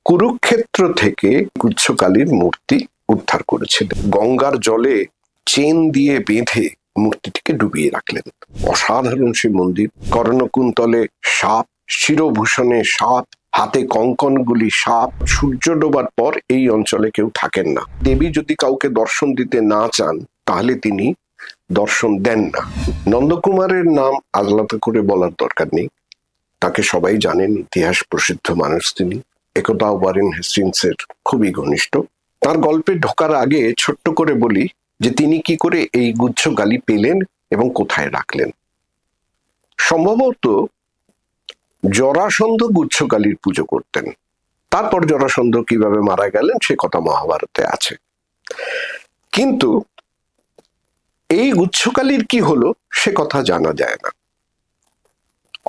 কুরুক্ষেত্র থেকে গুচ্ছকালীর মূর্তি উদ্ধার করেছিলেন। গঙ্গার জলে চেন দিয়ে বেঁধে মূর্তিটিকে ডুবিয়ে রাখলেন। অসাধারণ সে মন্দির। কর্ণকুন্তলে সাপ, শিরভূষণে সাপ, হাতে কঙ্কনগুলি সাপ। সূর্য ডোবার পর এই অঞ্চলে কেউ থাকেন না। দেবী যদি কাউকে দর্শন দিতে না চান তাহলে তিনি দর্শন দেন না। নন্দকুমারের নাম আলাদা করে বলার দরকার নেই, তাকে সবাই জানেন, ইতিহাস প্রসিদ্ধ মানুষ তিনি। একদা ওয়ারেন হেস্টিংসের খুবই ঘনিষ্ঠ। তার গল্পে ঢোকার আগে ছোট্ট করে বলি যে তিনি কি করে এই গুচ্ছকালী পেলেন এবং কোথায় রাখলেন। সম্ভবত জরাসন্ধ গুচ্ছকালীর পুজো করতেন। তারপর জরাসন্ধ কিভাবে মারা গেলেন সে কথা মহাভারতে আছে। কিন্তু এই গুচ্ছকালীর কি হলো সে কথা জানা যায় না।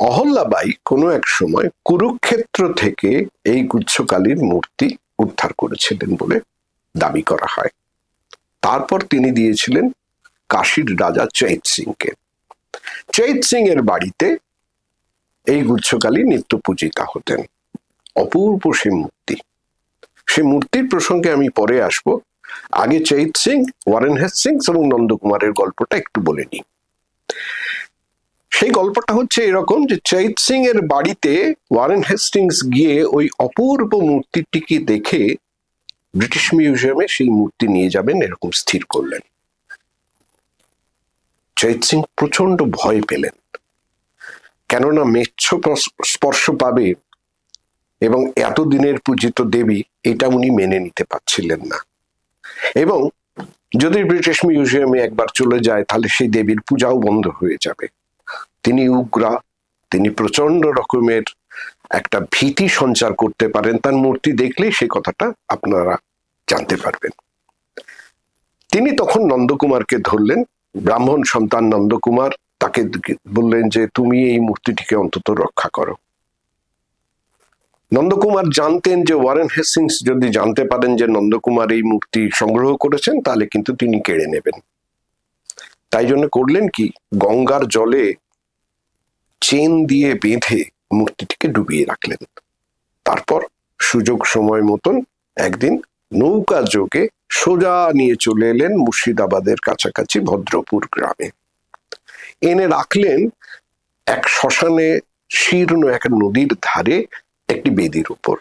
অহল্যাবাই কোনো এক সময় কুরুক্ষেত্র থেকে এই গুচ্ছকালীর মূর্তি উদ্ধার করেছিলেন বলে দাবি করা হয়। তারপর তিনি দিয়েছিলেন কাশীর রাজা চৈত সিংকে। চৈত সিং এর বাড়িতে এই গুচ্ছকালী নিত্য পূজিতা হতেন। অপূর্ব সে মূর্তি। সে মূর্তির প্রসঙ্গে আমি পরে আসব। আগে চৈত সিং, ওয়ারেন হেস্টিংস এবং নন্দকুমারের গল্পটা একটু বলে নিই। সেই গল্পটা হচ্ছে এরকম যে চৈত সিং এর বাড়িতে ওয়ারেন হেস্টিংস গিয়ে ওই অপূর্ব মূর্তিটিকে দেখে ব্রিটিশ মিউজিয়ামে সেই মূর্তি নিয়ে যাবেন এরকম স্থির করলেন। চৈত সিং প্রচন্ড ভয় পেলেন, কেননা মেচ্ছ স্পর্শ পাবে এবং এতদিনের পূজিত দেবী, এটা উনি মেনে নিতে পারছিলেন না। এবং যদি ব্রিটিশ মিউজিয়ামে একবার চলে যায় তাহলে সেই দেবীর পূজাও বন্ধ হয়ে যাবে। তিনি উগ্রা, তিনি প্রচন্ড রকমের একটা ভীতি সঞ্চার করতে পারেন। তার মূর্তি দেখলেই সেই কথাটা আপনারা জানতে পারবেন। তিনি তখন নন্দকুমারকে ধরলেন, ব্রাহ্মণ সন্তান নন্দকুমার, তাকে বললেন যে তুমি এই মূর্তিটিকে অন্তত রক্ষা করো। নন্দকুমার জানতেন যে ওয়ারেন হেস্টিংস যদি জানতে পারেন যে নন্দকুমার এই মূর্তি সংগ্রহ করেছেন তাহলে কিন্তু তিনি কেড়ে নেবেন। তাই জন্য করলেন কি, গঙ্গার জলে চেন দিয়ে বেঁধে মূর্তিটিকে ডুবিয়ে রাখলেন। তারপর সুযোগ সময় মতন একদিন নৌকা যোগে সোজা নিয়ে চলে এলেন মুর্শিদাবাদের কাছাকাছি ভদ্রপুর গ্রামে। এনে রাখলেন এক শ্মশানে শীর্ণ এক নদীর ধারে একটি বেদির উপর।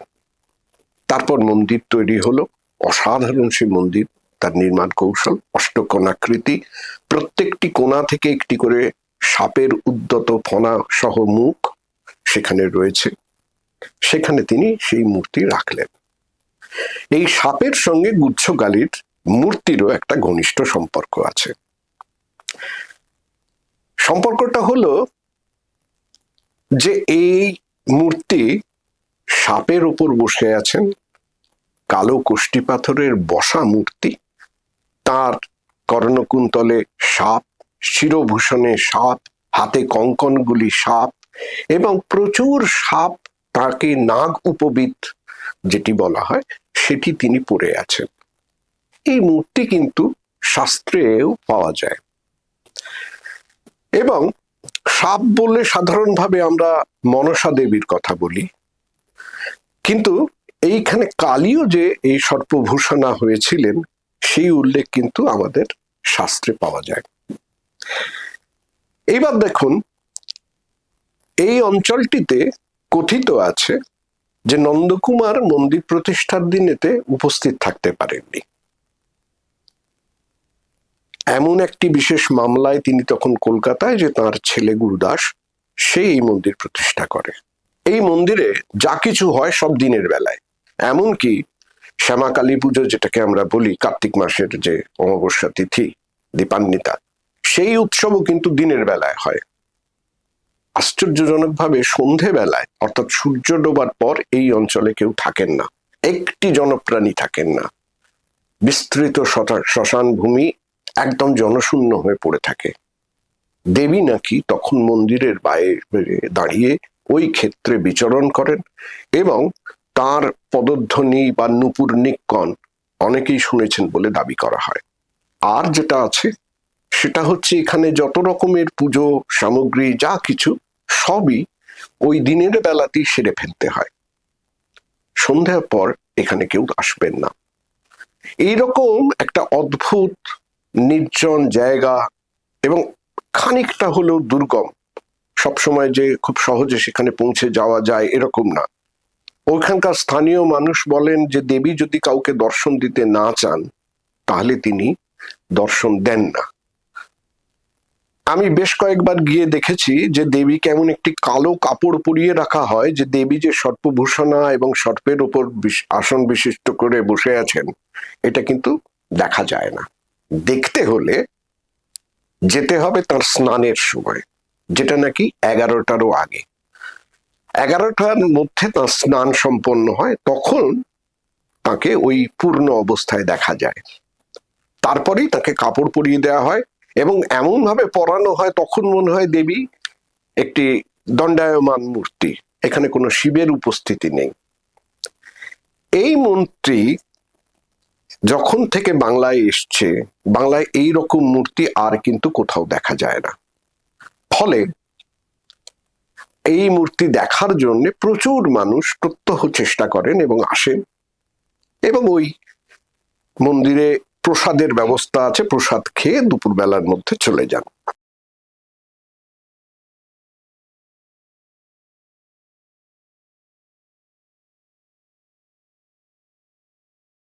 তারপর মন্দির তৈরি হলো। অসাধারণ সে মন্দির। তার নির্মাণ কৌশল অষ্টকোণাকৃতি, প্রত্যেকটি কোণা থেকে একটি করে সাপের উদ্যত ফণা সহ মুখ সেখানে রয়েছে। সেখানে তিনি সেই মূর্তি রাখলেন। এই সাপের সঙ্গে গুচ্ছকালীর মূর্তিরও একটা ঘনিষ্ঠ সম্পর্ক আছে। সম্পর্কটা হলো যে এই মূর্তি সাপের উপর বসে আছেন, কালো কোষ্ঠী পাথরের বসা মূর্তি। তার কর্ণকুন্তলে সাপ, শিরভূষণে সাপ, হাতে কঙ্কনগুলি সাপ এবং প্রচুর সাপ, তাকে নাগ উপবিত যেটি বলা হয় সেটি তিনি পরে আছেন। এই মূর্তি কিন্তু শাস্ত্রেও পাওয়া যায়। এবং সাপ বললে সাধারণভাবে আমরা মনসা দেবীর কথা বলি, কিন্তু এইখানে কালীও যে এই সর্পভূষণা হয়েছিলেন সেই উল্লেখ কিন্তু আমাদের শাস্ত্রে পাওয়া যায়। এইবার দেখুন, এই অঞ্চলটিতে কথিত আছে যে নন্দকুমার মন্দির প্রতিষ্ঠার দিনেতে উপস্থিত থাকতে পারেননি। এমন একটি বিশেষ মামলায় তিনি তখন কলকাতায়, যে তার ছেলে গুরুদাস সেই এই মন্দির প্রতিষ্ঠা করে। এই মন্দিরে যা কিছু হয় সব দিনের বেলায়, এমনকি শ্যামা কালী পুজো যেটাকে আমরা বলি, কার্তিক মাসের যে অমাবস্যা তিথি দীপান্বিতা, সেই উৎসবও কিন্তু দিনের বেলায় হয়। আশ্চর্যজনকভাবে সন্ধে বেলায় অর্থাৎ সূর্য ডোবার পর এই অঞ্চলে কেউ থাকেন না, একটি জনপ্রাণী থাকেন না। বিস্তৃত শ্মশান ভূমি একদম জনশূন্য হয়ে পড়ে থাকে। দেবী নাকি তখন মন্দিরের বাইরে দাঁড়িয়ে ওই ক্ষেত্রে বিচরণ করেন এবং তার পদধ্বনি বা নূপুর নিক্কণ অনেকেই শুনেছেন বলে দাবি করা হয়। আর যেটা আছে সেটা হচ্ছে এখানে যত রকমের পুজো সামগ্রী যা কিছু সবই ওই দিনের বেলাতেই সেরে ফেলতে হয়। সন্ধ্যার পর এখানে কেউ আসবেন না। এইরকম একটা অদ্ভুত নির্জন জায়গা, এবং খানিকটা হলেও দুর্গম, সবসময় যে খুব সহজে সেখানে পৌঁছে যাওয়া যায় এরকম না। ওইখানকার স্থানীয় মানুষ বলেন যে দেবী যদি কাউকে দর্শন দিতে না চান তাহলে তিনি দর্শন দেন না। আমি বেশ কয়েকবার গিয়ে দেখেছি যে দেবীকে এমন একটি কালো কাপড় পরিয়ে রাখা হয় যে দেবী যে সর্পভূষণা এবং সর্পের উপর আসন বিশিষ্ট করে বসে আছেন এটা কিন্তু দেখা যায় না। দেখতে হলে যেতে হবে তার স্নানের সময়, যেটা নাকি 11টারও আগে। 11টার মধ্যে তার স্নান সম্পন্ন হয়, তখন তাকে ওই পূর্ণ অবস্থায় দেখা যায়। তারপরেই তাকে কাপড় পরিয়ে দেওয়া হয় এবং এমন ভাবে পরানো হয় তখন মনে হয় দেবী একটি দণ্ডায়মান মূর্তি, এখানে কোনো শিবের উপস্থিতি নেই। এই মন্ত্রী যখন থেকে বাংলায় এসছে, বাংলায় এই রকম মূর্তি আর কিন্তু কোথাও দেখা যায় না। ফলে এই মূর্তি দেখার জন্য প্রচুর মানুষ প্রত্যহ চেষ্টা করেন এবং আসেন, এবং ওই মন্দিরে প্রসাদের ব্যবস্থা আছে, প্রসাদ খেয়ে দুপুরবেলার মধ্যে চলে যান।